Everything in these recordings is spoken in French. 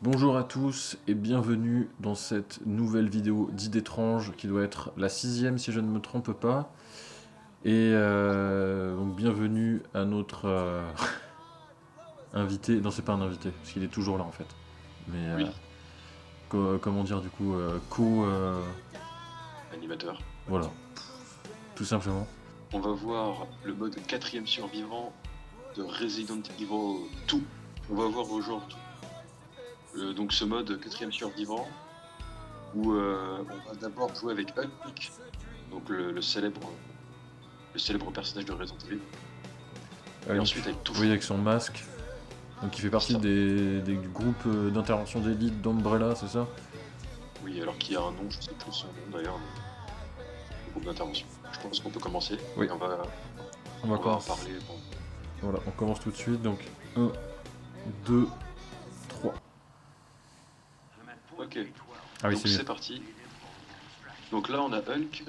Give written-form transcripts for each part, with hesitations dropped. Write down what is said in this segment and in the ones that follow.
Bonjour à tous et bienvenue dans cette nouvelle vidéo d'Idétrange qui doit être la 6e si je ne me trompe pas. Et donc bienvenue à notre invité. Non, c'est pas un invité, parce qu'il est toujours là en fait. Mais Oui, comment dire du coup, co. animateur. Voilà, tout simplement. On va voir le mode quatrième survivant de Resident Evil 2. On va voir aujourd'hui donc ce mode quatrième survivant où on va d'abord jouer avec Hulk, donc le célèbre personnage de Resident Evil, et Hulk, ensuite avec oui, Tofu. avec son masque. Donc il fait C'est partie ça. du groupe d'intervention d'élite d'Umbrella, c'est ça? Oui, alors qu'il y a un nom, je sais plus son nom d'ailleurs, le groupe d'intervention. Je pense qu'on peut commencer Oui, et on va on va en commencer. parler. Voilà, on commence tout de suite. Donc 1, 2, 3. Ok, Ah oui, donc c'est mieux. c'est parti. Donc là on a Hulk,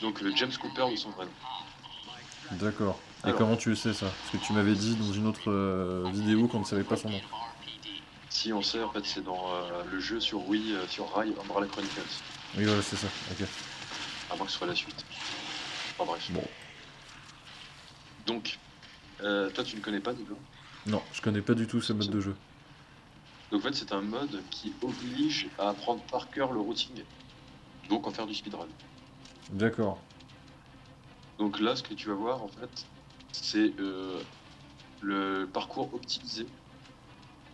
donc James Cooper de son vrai nom. D'accord. Et Alors, comment tu le sais ça? Parce que tu m'avais dit dans une autre vidéo qu'on ne savait pas son nom. si on sait, en fait, c'est dans le jeu sur Wii, sur Rai, Umbrella Chronicles. Oui, voilà, c'est ça. Ok. À moins que ce soit la suite. Enfin bref. Bon. Donc, toi, tu ne connais pas déjà. Non, je connais pas du tout ce mode C'est- de jeu. Donc, en fait, c'est un mode qui oblige à apprendre par cœur le routing. Donc, en faire du speedrun. D'accord. Donc là, ce que tu vas voir, en fait, c'est le parcours optimisé.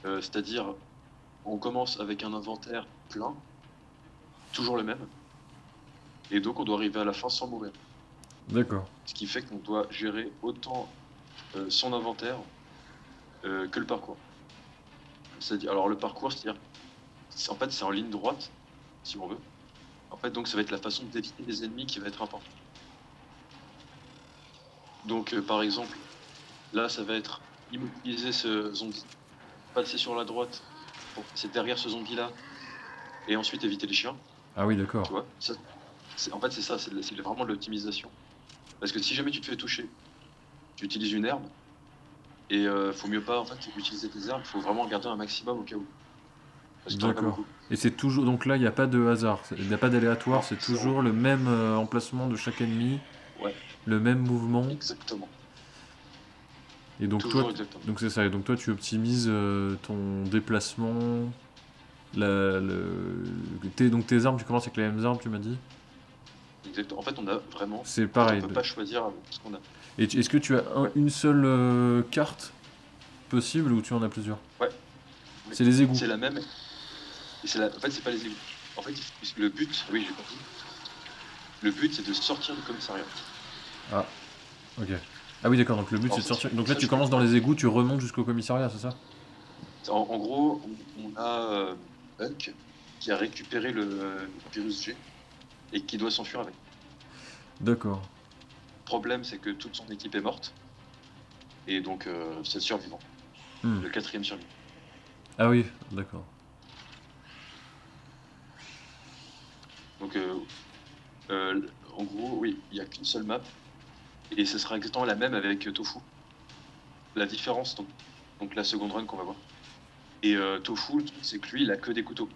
C'est-à-dire, on commence avec un inventaire plein, toujours le même. Et donc, on doit arriver à la fin sans mourir. D'accord. Ce qui fait qu'on doit gérer autant son inventaire que le parcours. C'est-à-dire, alors le parcours, c'est-à-dire, en fait, c'est en ligne droite, si on veut. En fait, donc, ça va être la façon d'éviter les ennemis qui va être importante. Donc, par exemple, là, ça va être immobiliser ce zombie, passer sur la droite pour passer derrière ce zombie-là, et ensuite éviter les chiens, Ah oui, tu d'accord. vois. Ça, en fait, c'est ça, c'est vraiment de l'optimisation. Parce que si jamais tu te fais toucher, tu utilises une herbe, et faut mieux pas, en fait, utiliser tes herbes, il faut vraiment garder un maximum au cas où. Parce que t'en as pas D'accord. beaucoup. Et c'est toujours. Donc là, il n'y a pas de hasard. Il n'y a pas d'aléatoire. Non, C'est zéro. toujours le même emplacement de chaque ennemi, Ouais, le même mouvement. exactement. Et donc toi, Toujours exactement. donc c'est ça. Et donc toi, tu optimises ton déplacement. Donc tes armes, tu commences avec les mêmes armes, tu m'as dit. Exactement. En fait, on a vraiment. C'est En fait, on pareil. peut pas choisir ce qu'on a. Et est-ce que tu as Ouais, une seule carte possible ou tu en as plusieurs? ouais. Oui. C'est les égouts. C'est la même. Et en fait, c'est pas les égouts. En fait, le but, oui, j'ai pas dit. Le but, c'est de sortir du commissariat. Ah, ok. Ah oui, d'accord, donc le but Alors c'est de sortir. Donc là, ça, tu je peux. commences dans les égouts, tu remontes jusqu'au commissariat, c'est ça? En gros, on a Hulk qui a récupéré le virus G et qui doit s'enfuir avec. D'accord. Le problème, c'est que toute son équipe est morte et donc c'est le survivant, Hmm. le quatrième survivant. Ah oui, d'accord. Donc, en gros, oui, il y a qu'une seule map et ce sera exactement la même avec Tofu. La différence, donc la seconde run qu'on va voir. Et Tofu, le truc, c'est que lui, il a que des couteaux.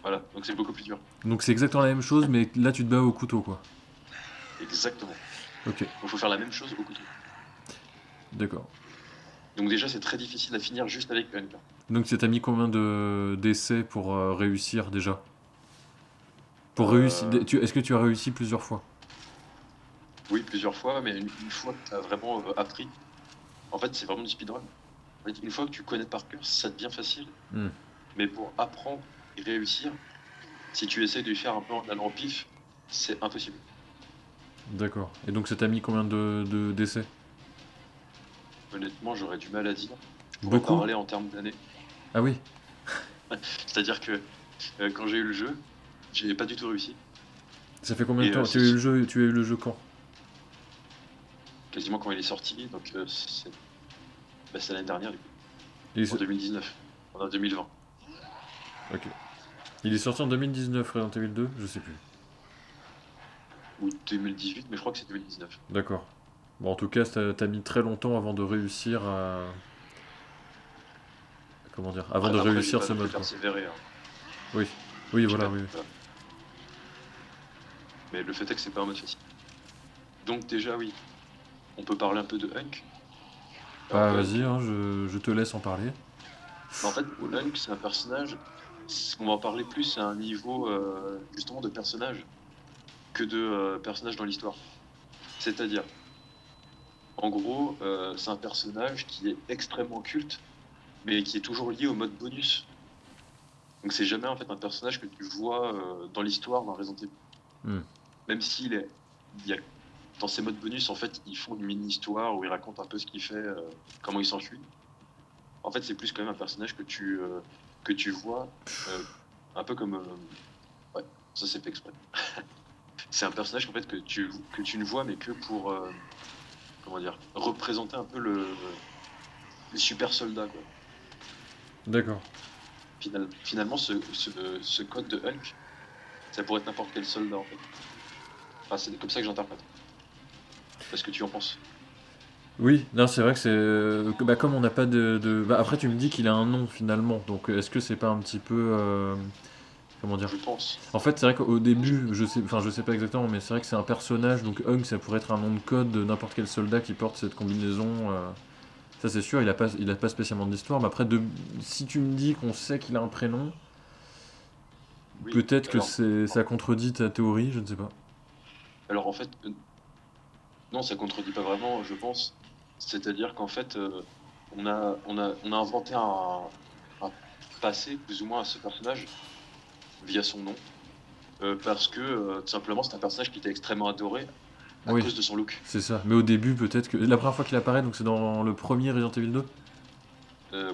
Voilà, donc c'est beaucoup plus dur. Donc c'est exactement la même chose, mais là tu te bats au couteau, quoi. Exactement. Ok, Donc il faut faire la même chose au couteau. d'accord. Donc déjà, c'est très difficile à finir juste avec Hulk. Donc t'as mis combien d'essais pour réussir déjà? Pour réussir. Euh, Est-ce que tu as réussi plusieurs fois? oui, plusieurs fois, mais une fois que tu as vraiment appris, en fait, c'est vraiment du speedrun. En fait, une fois que tu connais par cœur, ça devient facile. Hmm. Mais pour apprendre et réussir, si tu essaies de le faire un peu en allant au pif, c'est impossible. D'accord. Et donc ça t'a mis combien d'essais? Honnêtement, j'aurais du mal à dire. Je pourrais Beaucoup? parler en termes d'années. Ah oui. C'est-à-dire que quand j'ai eu le jeu, j'ai pas du tout réussi. Ça fait combien de Et temps? Tu as eu le jeu quand? quasiment quand il est sorti, donc c'est l'année dernière, du coup, Et en 2019. On est en 2020. Ok. Il est sorti en 2019, Resident Evil 2? Je sais plus. Ou 2018, mais je crois que c'est 2019. D'accord. Bon, en tout cas, t'as mis très longtemps avant de réussir comment dire, avant de Après, j'ai réussir pas ce non plus mode, quoi. persévéré, hein. Oui, oui, J'ai voilà, pas- oui. voilà. Mais le fait est que c'est pas un mode facile. Donc déjà, oui, on peut parler un peu de Hunk. Alors Bah vas-y, Hunk, hein, je te laisse en parler. bah, en fait, Hunk, c'est un personnage, on va en parler plus à un niveau justement de personnage que de personnage dans l'histoire. C'est-à-dire, en gros, c'est un personnage qui est extrêmement culte, mais qui est toujours lié au mode bonus. Donc c'est jamais en fait un personnage que tu vois dans l'histoire dans Resident Evil. Hmm. Même il y a, dans ces modes bonus, en fait, ils font une mini-histoire où ils racontent un peu ce qu'il fait, comment il s'enfuit. En fait, c'est plus quand même un personnage que tu vois un peu comme... ouais, ça c'est fait exprès. C'est un personnage en fait, que tu ne vois mais que pour, comment dire, représenter un peu le super soldat, quoi. D'accord. Finalement, ce code de Hulk, ça pourrait être n'importe quel soldat, en fait. Enfin, c'est comme ça que j'interprète. Parce que tu en penses. Oui, non, c'est vrai que c'est. Bah, comme on n'a pas de. Bah, après, tu me dis qu'il a un nom finalement, donc est-ce que c'est pas un petit peu. Comment dire? Je pense. En fait, c'est vrai qu'au Je- début, je sais pas exactement, mais c'est vrai que c'est un personnage, donc Hung, ça pourrait être un nom de code de n'importe quel soldat qui porte cette combinaison. Ça, c'est sûr, il a pas spécialement d'histoire, mais après, si tu me dis qu'on sait qu'il a un prénom, Oui, peut-être que ça contredit ta théorie, je ne sais pas. alors en fait, non, ça contredit pas vraiment, je pense. C'est-à-dire qu'en fait, on a inventé un passé, plus ou moins, à ce personnage, via son nom, parce que, tout simplement, c'est un personnage qui était extrêmement adoré à Oui, cause de son look. c'est ça. Mais au début, peut-être que. La première fois qu'il apparaît, donc c'est dans le premier Resident Evil 2.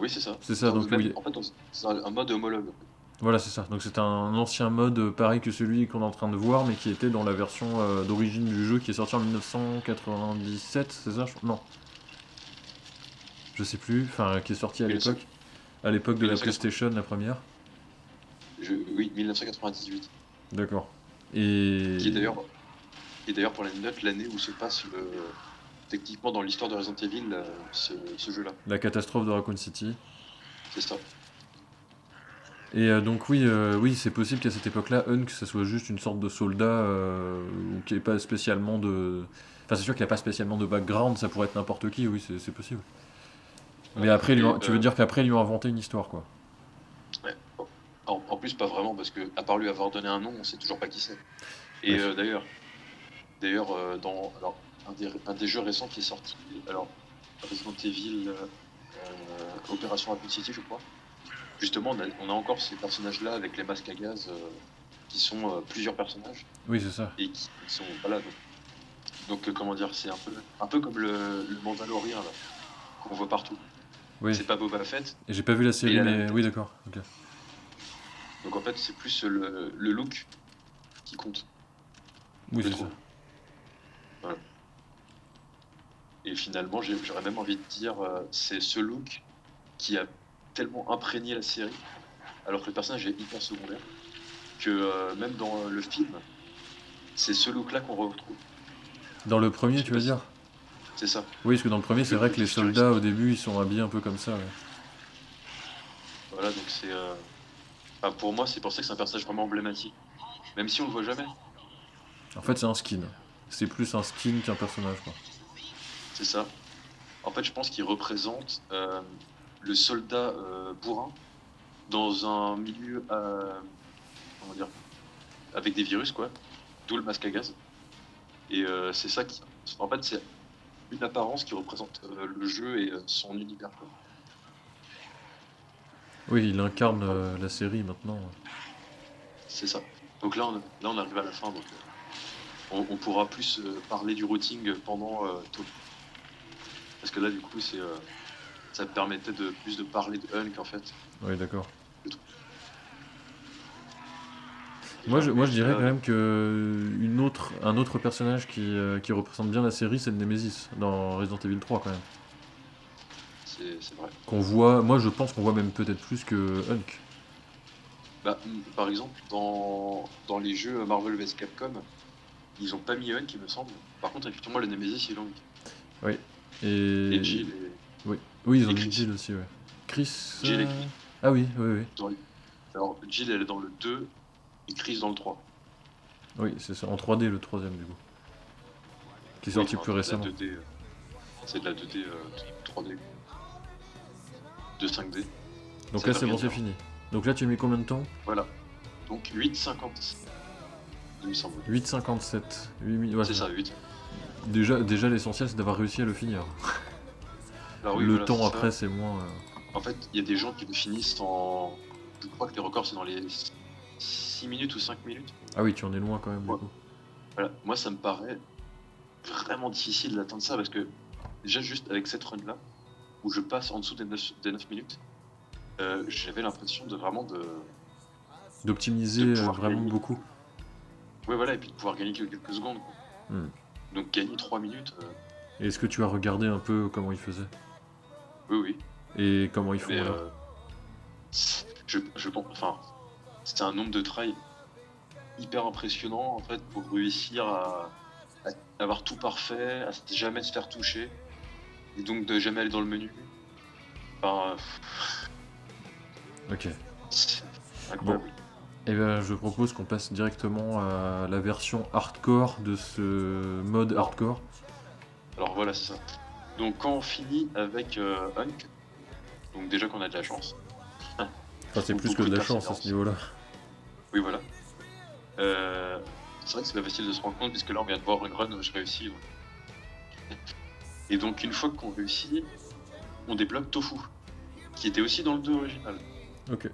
Oui, c'est ça. C'est ça, Dans le donc même, oui. en fait, c'est un mode homologue. Voilà, c'est ça. Donc c'est un ancien mode pareil que celui qu'on est en train de voir, mais qui était dans la version d'origine du jeu qui est sorti en 1997, c'est ça Non, je sais plus. Enfin, qui est sorti à 1900 l'époque. À l'époque de la 1980 PlayStation, la première. oui, 1998. D'accord. Qui est Et. d'ailleurs, et d'ailleurs pour l'anecdote, l'année où se passe techniquement dans l'histoire de Resident Evil, ce jeu-là. La catastrophe de Raccoon City. C'est ça. Et donc oui, oui, c'est possible qu'à cette époque-là, Hunk, ça soit juste une sorte de soldat ou qui ait pas spécialement de. Enfin, c'est sûr qu'il n'y a pas spécialement de background, ça pourrait être n'importe qui, oui, c'est possible. Mais Ouais. après, Et tu veux dire qu'après, ils lui ont inventé une histoire, quoi. ouais. En plus, pas vraiment, parce que à part lui avoir donné un nom, on sait toujours pas qui c'est. Et Oui. d'ailleurs, dans alors, un des jeux récents qui est sorti, alors Resident Evil Opération Raccoon City, je crois. Justement, on a encore ces personnages-là avec les masques à gaz qui sont plusieurs personnages Oui, c'est ça. et qui sont voilà. Donc, comment dire, c'est un peu comme le Mandalorien là, qu'on voit partout. Oui. C'est pas Boba Fett, Et j'ai pas vu la mais il série, a la même mais oui, tête. d'accord. Ok. Donc en fait, c'est plus le look qui compte, Oui, je c'est ça. trouve. Voilà. Et finalement, j'aurais même envie de dire, c'est ce look qui a tellement imprégné la série, alors que le personnage est hyper secondaire, que même dans le film, c'est ce look-là qu'on retrouve. Dans le Je premier, sais tu pas veux si dire? c'est ça, Oui, parce que dans le premier, c'est vrai le que les look soldats, futuriste. au début, ils sont habillés un peu comme ça, ouais. Voilà, donc c'est, enfin, pour moi, c'est pour ça que c'est un personnage vraiment emblématique, même si on le voit jamais. En fait, c'est un skin. C'est plus un skin qu'un personnage, quoi. C'est ça. En fait, je pense qu'il représente le soldat bourrin dans un milieu, comment dire, avec des virus, quoi. D'où le masque à gaz. Et c'est ça qui. En fait, c'est une apparence qui représente le jeu et son univers, quoi. Oui, il incarne Voilà. la série maintenant. C'est ça. Donc là, on arrive à la fin. Donc, on pourra plus parler du routing pendant Taupe. Parce que là, du coup, ça permettait de plus de parler de Hulk, en fait. Oui, d'accord. Je trouve. Et Moi, après, je je dirais dirais, quand même que un autre personnage qui représente bien la série, c'est le Nemesis dans Resident Evil 3 quand même. c'est vrai. Qu'on voit, moi je pense qu'on voit même peut-être plus que Hulk. Bah, par exemple, dans les jeux Marvel vs Capcom, ils ont pas mis Hulk, il me semble. Par contre, effectivement, le Nemesis, ils l'ont mis. Oui. Et Et Jill oui, oui, ils ont et mis Chris. Jill aussi, ouais. Chris, Jill et Chris. Ah oui, oui, oui. Dans Alors, Jill, elle est dans le 2 et Chris dans le 3. Oui, c'est ça. En 3D le troisième du coup. Qui est Oui, sorti enfin, plus de la récemment. 2D. C'est de la 2D 3D, de 5D. Donc Ça là veut c'est rien bon, c'est dire. fini. Donc là tu mets combien de temps? Voilà. Donc 8,50, il me semble. 8,57. 8 ouais, C'est c'est ça. ça, 8. Déjà l'essentiel c'est d'avoir réussi à le finir. Alors oui, Le voilà, c'est temps ça. après c'est moins... En fait, il y a des gens qui le finissent en... Je crois que les records, c'est dans les 6 minutes ou 5 minutes. Ah oui, tu en es loin quand même du Moi, coup. voilà. Moi, ça me paraît vraiment difficile d'atteindre ça parce que déjà, juste avec cette run-là, où je passe en dessous des 9 minutes, j'avais l'impression de vraiment de D'optimiser pouvoir vraiment gagner. beaucoup. Ouais, voilà, et puis de pouvoir gagner que quelques secondes, quoi. Hmm. Donc gagner 3 minutes, Et est-ce que tu as regardé un peu comment ils faisaient? oui, oui. Et comment ils Mais font alors? je pense, enfin, c'était un nombre de tries hyper impressionnant en fait pour réussir à avoir tout parfait, à jamais se faire toucher et donc de jamais aller dans le menu. Enfin, Ok. c'est Bon. incroyable. Et ben je propose qu'on passe directement à la version hardcore de ce mode Alors, hardcore. alors voilà, c'est ça. Donc quand on finit avec Hunk, donc déjà qu'on a de la chance, Enfin c'est ou plus que beaucoup de de la chance à ce persévérance. niveau-là. Oui, voilà. C'est vrai que c'est pas facile de se rendre compte puisque là on vient de voir une run où je réussis. Donc. Et donc une fois qu'on réussit, on débloque Tofu, qui était aussi dans le 2 original. Ok.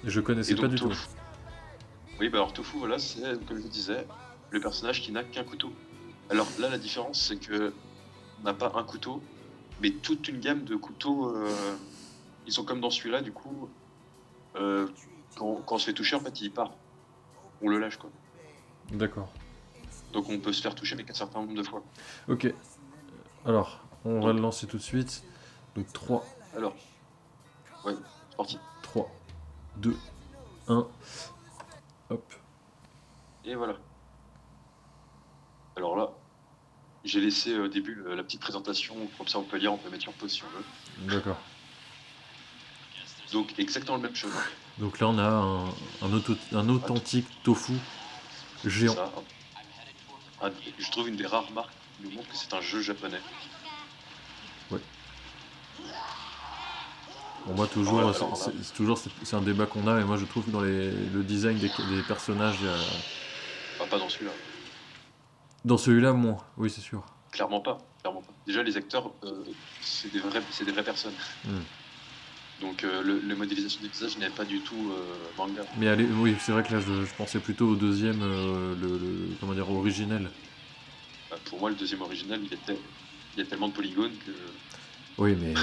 Je Et connaissais pas donc du tout. Tofu, oui, bah alors Tofu, voilà, c'est, comme je disais, le personnage qui n'a qu'un couteau. Alors là, la différence, c'est que on n'a pas un couteau, mais toute une gamme de couteaux. Ils sont comme dans celui-là, du coup, euh, quand on se fait toucher, en fait, il part. On le lâche, quoi. D'accord. Donc on peut se faire toucher, mais qu'un certain nombre de fois. Ok. Alors, on va Donc, le lancer tout de suite. Donc 3, alors, ouais, c'est parti. 3, 2, 1. Hop. Et voilà. Alors là, j'ai laissé au début la petite présentation, comme ça on peut lire, on peut mettre sur pause si on veut. D'accord. Donc exactement le même chemin. Donc là on a un authentique tofu C'est géant. ça. Je trouve une des rares marques qui nous montre que c'est un jeu japonais. Ouais. Bon, moi Ah ouais, toujours, alors là, c'est un débat qu'on a, et moi je trouve que dans le design des personnages, pas dans celui-là. dans celui-là moins, oui c'est sûr. Clairement pas. Clairement pas. Déjà, les acteurs, c'est des vraies personnes. Hmm. Donc, la modélisation des visages n'est pas du tout manga. Mais allez, oui c'est vrai que là je pensais plutôt au deuxième, comment dire, originel. Bah, pour moi, le deuxième original, il y a tellement de polygones que. Oui mais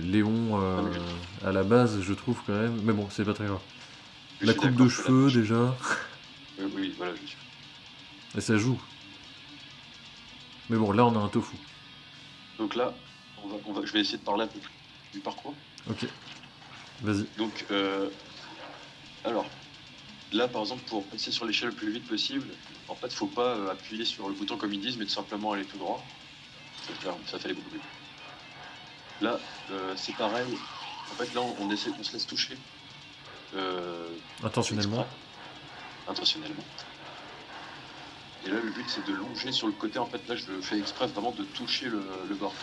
Léon, Non, mais à la base je trouve quand même, mais bon c'est pas très grave. je La suis coupe de d'accord que là. cheveux déjà, Oui, oui, voilà, je suis. et ça joue. Mais bon là on a un tofu. Donc là, je vais essayer de parler un peu plus du parcours. Ok, vas-y. Donc, alors, là, par exemple, pour passer sur l'échelle le plus vite possible, en fait, faut pas appuyer sur le bouton comme ils disent, mais tout simplement aller tout droit. Ça fait aller beaucoup plus vite. Là, c'est pareil. En fait, là, on se laisse toucher Intentionnellement. exprès, intentionnellement. Et là, le but, c'est de longer sur le côté. En fait, là, je fais exprès vraiment de toucher le bord.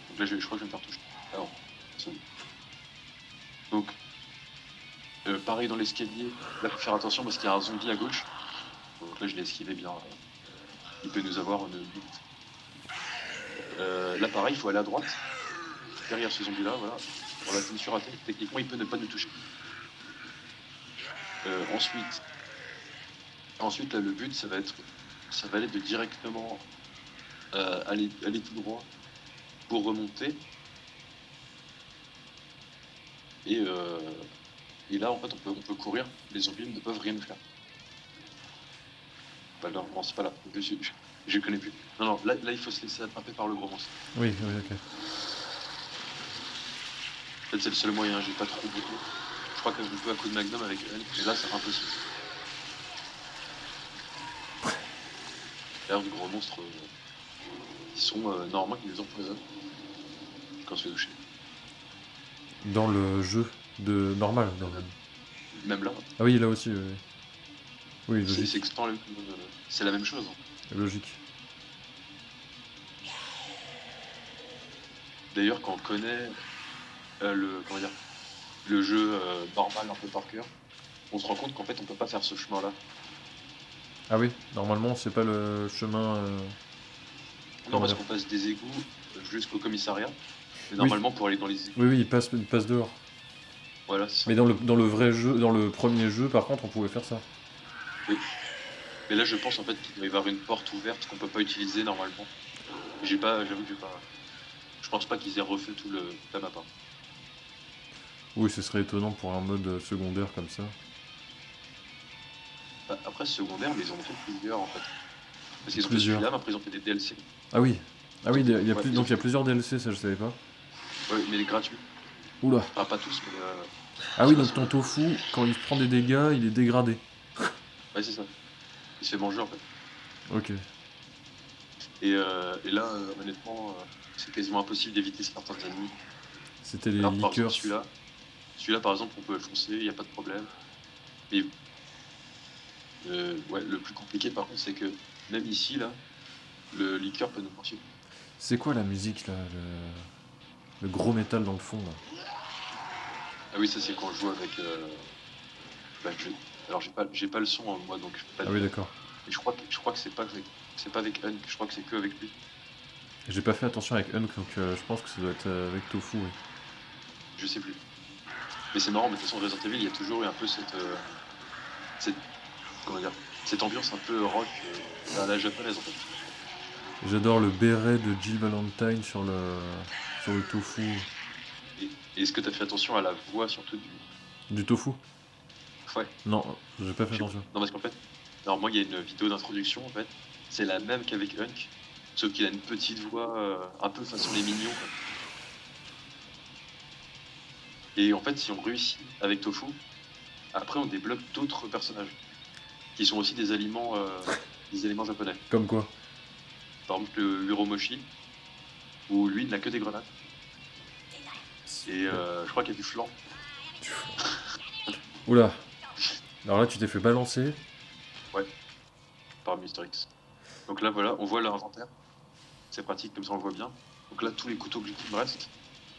Donc là, je crois que je vais me faire toucher. Alors, c'est bon. Donc, pareil dans l'escalier. Là, faut faire attention parce qu'il y a un zombie à gauche. Donc là, je l'ai esquivé bien. Il peut nous avoir une minute. Là, pareil, il faut aller à droite. Derrière ce zombie-là, voilà. On l'a fini sur raté. Techniquement, il peut ne pas nous toucher. Ensuite, là, le but, ça va aller de directement aller tout droit pour remonter. Et, là, en fait, on peut courir. Les zombies ne peuvent rien nous faire. Bah non, c'est pas là. Je connais plus. Non, là, il faut se laisser attraper par le gros monstre. Oui, oui, ok. En fait, c'est le seul moyen. J'ai pas trop beaucoup. Je crois que je peux à coup de magnum avec elle, mais là, c'est impossible. D'ailleurs, les gros monstres, ils sont normalement qui nous empoisonnent quand on se fait toucher. Dans le jeu. De normal, non. Même là, Ah oui, là aussi, oui, c'est logique. exactement c'est la même chose. Logique. D'ailleurs, quand on connaît comment dire, le jeu normal un peu par cœur, on se rend compte qu'en fait on peut pas faire ce chemin-là. Ah oui, normalement, c'est pas le chemin. Non, Comment parce dire? qu'on passe des égouts jusqu'au commissariat, mais Oui, normalement pour aller dans les égouts, oui, oui, il passe dehors. voilà, c'est ça. Mais dans le vrai jeu, dans le premier jeu, par contre, on pouvait faire ça. Oui. Mais là, je pense en fait qu'il doit y avoir une porte ouverte qu'on peut pas utiliser normalement. J'avoue que j'ai pas. Je pense pas qu'ils aient refait toute la map, hein. Oui, ce serait étonnant pour un mode secondaire comme ça. Bah, après, secondaire, mais ils en ont fait plusieurs en fait. Parce qu'ils ont fait Plusieurs. celui-là, mais après ils ont fait des DLC. Ah oui. Ah oui, il y a Ouais, plus, donc il y a plusieurs DLC, ça je savais pas. ouais, mais gratuits. Oula. Enfin, pas tous, mais Ah oui, ceux-là donc sont ton gratuits. tofu, quand il prend des dégâts, il est dégradé. Ouais, c'est ça. Il se fait manger en fait. Ok. Et là, honnêtement, c'est quasiment impossible d'éviter certains ennemis. C'était les Alors, par exemple, liqueurs. celui-là, par exemple, on peut le foncer, il n'y a pas de problème. Mais ouais, le plus compliqué, par contre, c'est que même ici, là, le liqueur peut nous poursuivre. C'est quoi la musique là le gros métal dans le fond là. Ah oui, ça, c'est quand je joue avec. Bah, alors, j'ai pas le son, hein, moi, donc je peux pas Ah te oui, dire. d'accord. Mais je crois que c'est pas avec Hunk, je crois que c'est que avec lui. J'ai pas fait attention avec Hunk, donc je pense que ça doit être avec Tofu, oui. Je sais plus. Mais c'est marrant, mais de toute façon, Resident Evil, il y a toujours eu un peu cette, comment dire, cette ambiance un peu rock à la japonaise, en fait. J'adore le béret de Jill Valentine sur le tofu. Et est-ce que tu as fait attention à la voix, surtout du. Du tofu? Ouais, Non, j'ai pas fait je sais pas. attention. Non, parce qu'en fait, alors moi, il y a une vidéo d'introduction, en fait. C'est la même qu'avec Hunk, sauf qu'il a une petite voix un peu façon les mignons, quoi. Et en fait, si on réussit avec Tofu, après, on débloque d'autres personnages qui sont aussi des aliments japonais. Comme quoi? Par exemple, le Uromoshi, où lui, il n'a que des grenades. Et je crois qu'il y a du flan. Oula. Alors là, tu t'es fait balancer. Ouais, par Mister X. Donc là, voilà, on voit l'inventaire. C'est pratique, comme ça on le voit bien. Donc là, tous les couteaux qui me restent.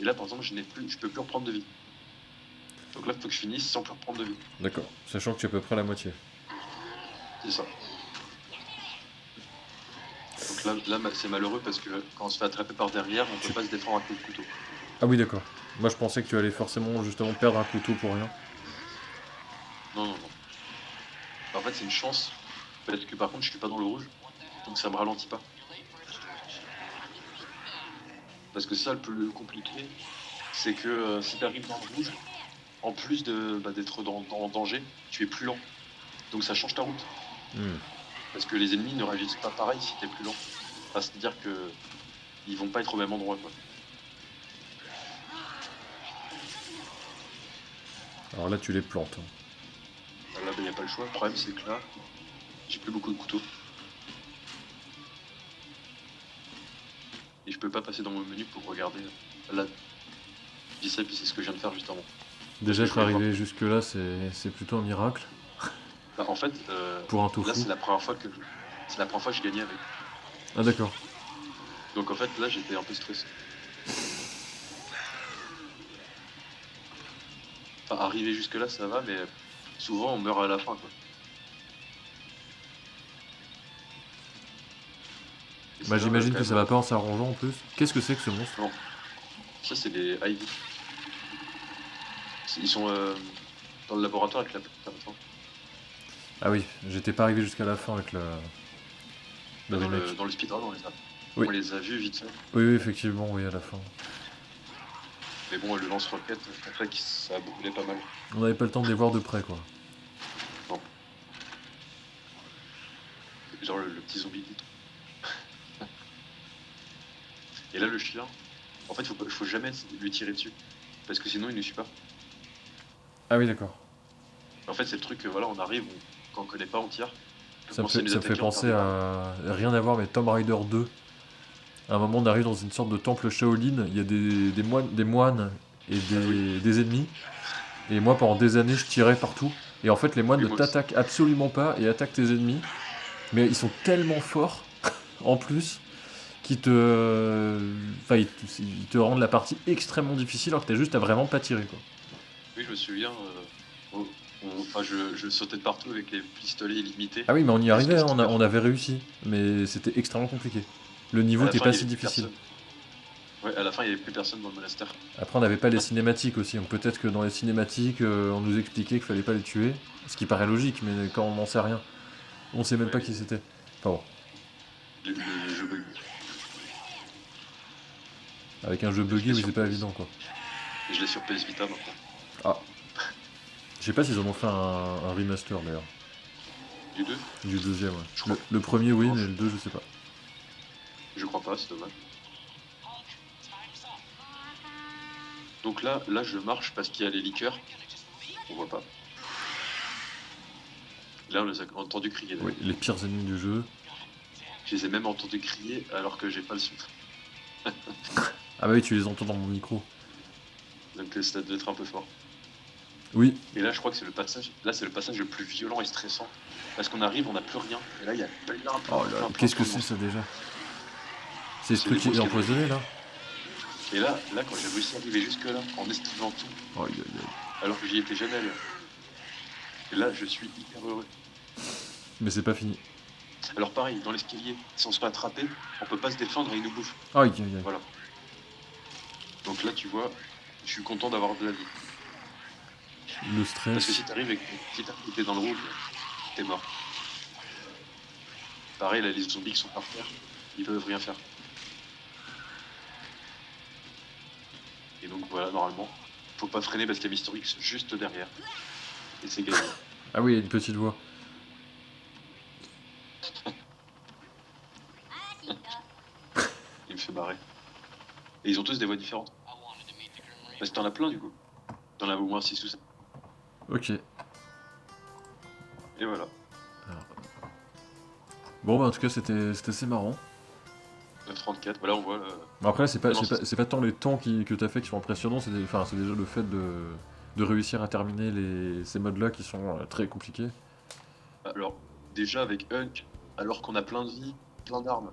Et là, par exemple, je peux plus reprendre de vie. Donc là, il faut que je finisse sans plus reprendre de vie. D'accord. Sachant que tu es à peu près à la moitié. C'est ça. Donc là c'est malheureux parce que quand on se fait attraper par derrière, on peut pas se défendre à coup de couteau. Ah oui, d'accord. Moi, je pensais que tu allais forcément justement perdre un couteau pour rien. Non, non, non. En fait, c'est une chance. Parce que par contre, je suis pas dans le rouge. Donc ça me ralentit pas. Parce que ça, le plus compliqué, c'est que si tu arrives dans le rouge, en plus d'être en danger, tu es plus lent. Donc ça change ta route. Hmm. Parce que les ennemis ne réagissent pas pareil si t'es plus lent. Enfin, c'est-à-dire que ils vont pas être au même endroit, quoi. Alors là, tu les plantes, hein. Là, il n'y a pas le choix. Le problème, c'est que là, j'ai plus beaucoup de couteaux. Et je peux pas passer dans mon menu pour regarder. Là, je dis ça, puis c'est ce que je viens de faire juste avant. Parce Déjà, que je être voulais voir. arrivé jusque-là, c'est plutôt un miracle. Bah, en fait, Pour un là, tofu. c'est la première fois que je gagnais avec. Ah d'accord. Donc en fait, là, j'étais un peu stressé. Enfin, arriver jusque-là, ça va, mais souvent, on meurt à la fin, quoi. Et Bah ça va j'imagine quand que ça même. va pas en s'arrangeant en plus. Qu'est-ce que c'est que ce monstre? Non, ça, c'est les Ivy. Ils sont dans le laboratoire avec la plupart. Ah oui, j'étais pas arrivé jusqu'à la fin avec le Bah, remake. dans le speedrun, Oui. on les a vus vite fait. Oui, oui, effectivement, oui, à la fin. Mais bon, le lance-roquette, c'est vrai que ça a brûlé pas mal. On n'avait pas le temps de les voir de près, quoi. Non. Genre le petit zombie. Et là, le chien, en fait, faut jamais lui tirer dessus. Parce que sinon, il ne suit pas. Ah oui, d'accord. En fait, c'est le truc que voilà, on arrive, quand on connaît pas, on tire. Puis Ça on me commence à fait, nous ça me fait attaquer, on perd penser des balles. à rien à voir, mais Tomb Raider 2. À un moment, on arrive dans une sorte de temple Shaolin. Il y a des moines et Ah oui. des ennemis. Et moi, pendant des années, je tirais partout. Et en fait, les moines Oui, ne moi aussi. t'attaquent absolument pas et attaquent tes ennemis. Mais ils sont tellement forts, en plus, qu'ils te... Enfin, ils te rendent la partie extrêmement difficile alors que t'as juste à vraiment pas tirer, quoi. Oui, je me souviens. Enfin, je sautais de partout avec les pistolets illimités. Ah oui, mais on y Et arrivait, c'était hein, super on fun. avait réussi. Mais c'était extrêmement compliqué. Le niveau À la était fin, pas il n'y si avait plus difficile. personne. Ouais, à la fin, il n'y avait plus personne dans le monastère. Après, on n'avait pas les cinématiques aussi, donc peut-être que dans les cinématiques, on nous expliquait qu'il fallait pas les tuer. Ce qui paraît logique, mais quand on n'en sait rien, on sait même Ouais, pas qui c'était. Enfin bon, les jeux bug. avec un jeu Et je buggy, l'ai oui, sur c'est pas PS. évident, quoi. Et je l'ai sur PS Vita maintenant. Ah, je sais pas s'ils en ont fait un remaster d'ailleurs. Du 2. Du deuxième, ouais. Je crois. Le premier, oui, Non, mais le 2, je sais pas. je crois pas, c'est dommage. Donc là, je marche parce qu'il y a les liqueurs. On voit pas. Là, on les a entendu crier. Oui, les pires ennemis du jeu. Je les ai même entendus crier alors que j'ai pas le son. Ah bah oui, tu les entends dans mon micro. Donc ça doit être un peu fort. Oui. Et là, je crois que c'est le passage. Là, c'est le passage le plus violent et stressant. Parce qu'on arrive, on n'a plus rien. Et là, il y a plein, Oh là, qu'est-ce que c'est ça déjà? C'est ce C'est truc des qui est monstres empoisonné là? Et là, quand j'ai réussi à arriver jusque-là, en esquivant tout, Oh, aïe, aïe, aïe. alors que j'y étais jamais allé. Et là, je suis hyper heureux. Mais c'est pas fini. Alors pareil, dans l'escalier, si on se fait attraper, on peut pas se défendre et il nous bouffe. Aïe, aïe, aïe. Voilà. Donc là, tu vois, je suis content d'avoir de la vie. Le Parce que stress. si t'arrives et que t'es dans le rouge, t'es mort. Pareil, là, les zombies qui sont par terre, ils peuvent rien faire. Et donc voilà, normalement, faut pas freiner parce qu'il y a Mister X juste derrière. Et c'est gagné. Ah oui, il y a une petite voix. Il me fait marrer. Et ils ont tous des voix différentes. Parce que t'en as plein du coup. T'en as au moins 6 ou 7. Ok. Et voilà. Bon bah en tout cas c'était assez marrant. 9,34, voilà on voit. Bon, après c'est pas, Non, c'est pas tant les temps que t'as fait qui sont impressionnants, c'est déjà le fait de réussir à terminer ces modes là qui sont très compliqués. Alors, déjà avec Hunk, alors qu'on a plein de vie, plein d'armes,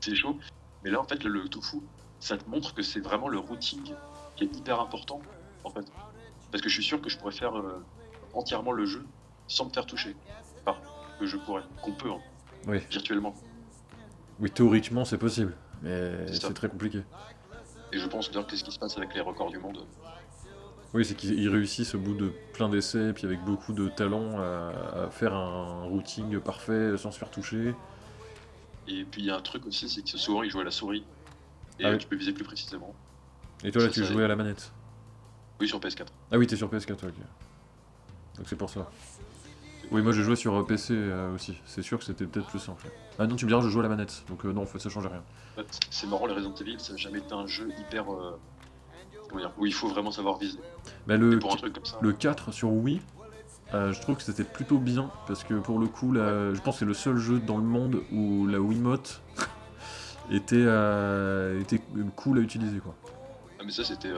c'est chaud. Mais là en fait le tofu, ça te montre que c'est vraiment le routing qui est hyper important en fait. Parce que je suis sûr que je pourrais faire entièrement le jeu sans me faire toucher. Enfin, que je pourrais, qu'on peut, hein, Oui. virtuellement. Oui, théoriquement c'est possible, mais C'est ça. c'est très compliqué. Et je pense d'ailleurs que ce qui se passe avec les records du monde. Oui, c'est qu'ils réussissent au bout de plein d'essais, et puis avec beaucoup de talent, à faire un routing parfait sans se faire toucher. Et puis il y a un truc aussi, c'est que souvent ils jouent à la souris. Et Ah oui. tu peux viser plus précisément. Et toi là Ça, tu ça jouais aide. à la manette. Oui, sur PS4. Ah oui, t'es sur PS4, ok. Donc c'est pour ça. Oui, moi j'ai joué sur PC aussi. C'est sûr que c'était peut-être plus simple. Ah non, tu me diras, je joue à la manette. Donc non, en fait, ça change rien. En fait, c'est marrant, les Resident Evil, ça n'a jamais été un jeu hyper. Comment dire, où il faut vraiment savoir viser. Bah, Et pour un truc comme ça. le 4 sur Wii, je trouve que c'était plutôt bien. Parce que pour le coup, là, je pense que c'est le seul jeu dans le monde où la Wiimote était cool à utiliser, quoi. Ah, mais ça, c'était.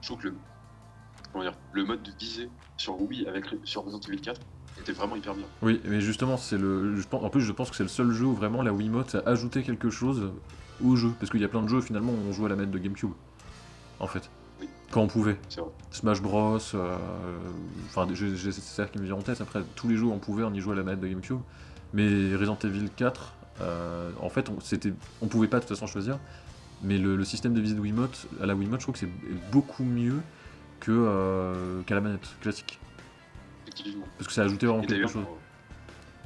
Je trouve que comment dire, le mode de viser sur Wii sur Resident Evil 4 était vraiment hyper bien. Oui, mais justement, en plus, je pense que c'est le seul jeu où vraiment la Wiimote a ajouté quelque chose au jeu. Parce qu'il y a plein de jeux, finalement, où on joue à la manette de GameCube. En fait. Oui. Quand on pouvait. C'est vrai. Smash Bros. Enfin, c'est ça qui me vient en tête. Après, tous les jeux où on pouvait, on y jouait à la manette de GameCube. Mais Resident Evil 4, en fait, on pouvait pas de toute façon choisir. Mais le système de visée de Wiimote, à la Wiimote, je trouve que c'est beaucoup mieux qu'à la manette classique. Effectivement. Parce que ça a ajouté vraiment Et quelque d'ailleurs, chose.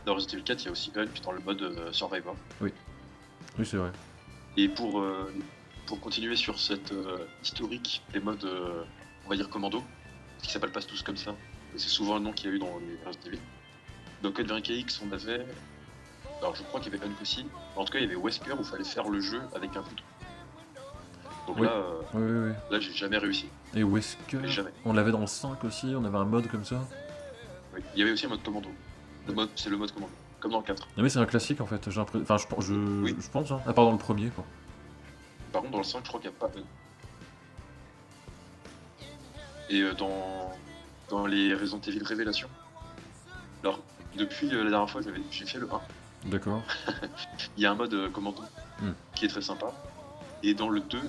dans Resident Evil 4, il y a aussi Hunk dans le mode Survivor. Oui, c'est vrai. Et pour continuer sur cette historique, les modes, on va dire commando, qui s'appellent pas tous comme ça, c'est souvent le nom qu'il y a eu dans les Resident Evil. Dans Code Veronica X, on avait. Alors je crois qu'il y avait Hunk aussi. En tout cas, il y avait Wesker où il fallait faire le jeu avec un couteau. Donc Oui. là, Oui. là j'ai jamais réussi. Et Wesker, Mais jamais. on l'avait dans le 5 aussi, on avait un mode comme ça. Oui. Il y avait aussi un mode commando. C'est le mode commando. Comme dans le 4. Non mais c'est un classique en fait, j'ai l'impression. Enfin, Oui. je pense, hein. À part dans le premier, quoi. Par contre, dans le 5, je crois qu'il n'y a pas Hunk. Et dans les Resident Evil Révélation, alors depuis la dernière fois j'ai fait le 1, D'accord. il y a un mode commando Hmm. qui est très sympa. Et dans le 2,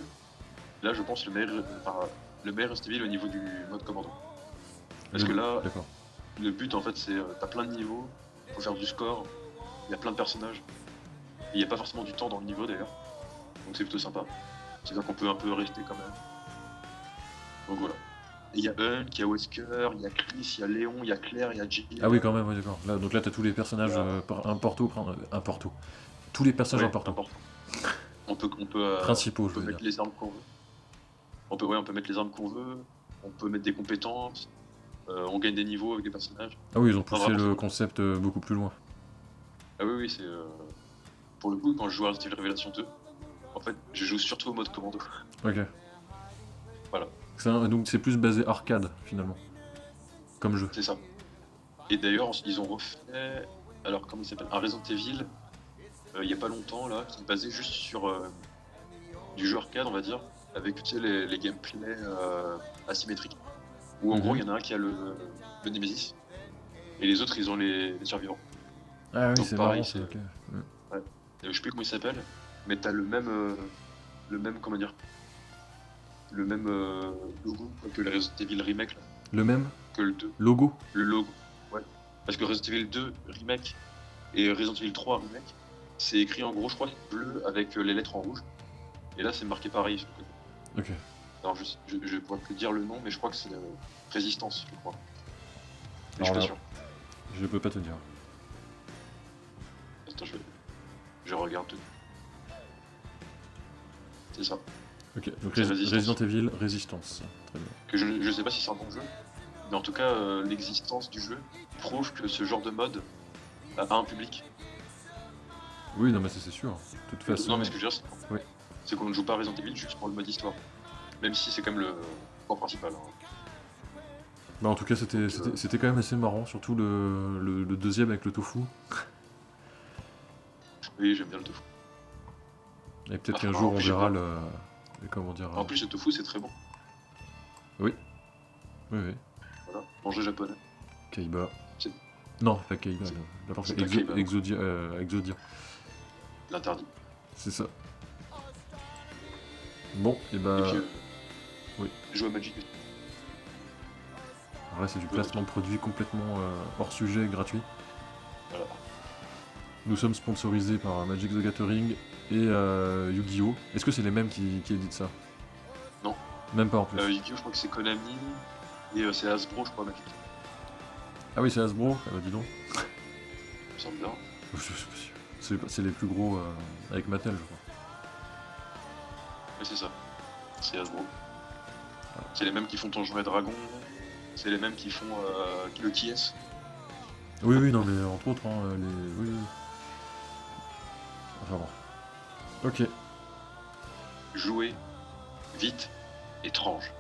là je pense le meilleur Resident Evil au niveau du mode commando. Parce que là, D'accord. le but en fait c'est t'as plein de niveaux, faut faire du score, il y a plein de personnages. Et il n'y a pas forcément du temps dans le niveau d'ailleurs. Donc c'est plutôt sympa. C'est-à-dire qu'on peut un peu rester quand même. Donc voilà. Et il y a Hunk, il y a Wesker, il y a Chris, il y a Léon, il y a Claire, il y a Jill. Ah oui, quand même, oui, d'accord. Là, donc là, t'as tous les personnages Voilà. un Porto. Tous les personnages Ouais, importants. important. On peut Principaux, je veux dire. mettre les armes qu'on veut. On peut mettre les armes qu'on veut. On peut mettre des compétences. On gagne des niveaux avec des personnages. Ah oui, ils ont Enfin, poussé vraiment, le concept beaucoup plus loin. Ah oui, oui, c'est. Pour le coup, quand je joue à Resident Evil Révélation 2, en fait, je joue surtout au mode commando. Ok. Voilà. Donc c'est plus basé arcade, finalement. Comme jeu. C'est ça. Et d'ailleurs, ils ont refait. Alors, comment il s'appelle? Un Resident Evil, il y a pas longtemps, là, qui est basé juste sur du jeu arcade, on va dire, avec tu sais, les gameplays asymétriques. Où en Mhm. gros, il y en a un qui a le Nemesis, et les autres, ils ont les survivants. Ah oui, Donc c'est pareil, marrant, ça, ok. je sais plus comment il s'appelle, mais t'as le même, comment dire, le même logo que le Resident Evil Remake, là, Le même que le 2, logo. le logo. Ouais. Parce que Resident Evil 2 Remake et Resident Evil 3 Remake, c'est écrit en gros, je crois, bleu avec les lettres en rouge. Et là, c'est marqué pareil sur le côté. Ok. Alors, je pourrais plus dire le nom, mais je crois que c'est Résistance, je crois. Mais je Alors suis là, pas sûr. je peux pas te dire. Attends, je regarde tout. C'est ça. Ok, donc C'est Résistance. Resident Evil Résistance. Très bien. Que je sais pas si c'est un bon jeu, mais en tout cas, l'existence du jeu prouve que ce genre de mode a un public. Oui, non, mais ça, c'est sûr. De toute façon. Non, mais ce que je veux dire, Oui. c'est qu'on ne joue pas à Resident Evil juste pour le mode histoire. Même si c'est quand même le point principal. Hein. Bah, en tout cas, c'était Donc, c'était quand même assez marrant, surtout le deuxième avec le tofu. Oui, j'aime bien le tofu. Et peut-être Ah, qu'un en jour on plus, j'aime verra bien. comment dire. En plus, le tofu, c'est très bon. Oui. Oui, oui. Voilà, manger japonais. Kaiba. C'est- Non, pas Kaiba, c'est- la partie c'est pas Kaiba, non. Exodia. L'interdit. C'est ça. Bon, et bah. Et puis, oui. joue à Magic. Alors là, c'est du placement de produit complètement hors sujet et gratuit. Voilà. Nous sommes sponsorisés par Magic the Gathering et Yu-Gi-Oh! Est-ce que c'est les mêmes qui éditent ça? Non. Même pas en plus. Yu-Gi-Oh, je crois que c'est Konami. Et c'est Hasbro, je crois, Magic. Ah oui, c'est Hasbro. Ah bah dis donc. Il me semble bien. Je suis pas sûr. C'est les plus gros avec Mattel, je crois. Mais c'est ça. C'est Hasbro. C'est les mêmes qui font Donjons et Dragons. C'est les mêmes qui font le TS. Oui, oui, non, mais entre autres, hein, oui, oui. Enfin bon. Ok. Jouer vite, étrange.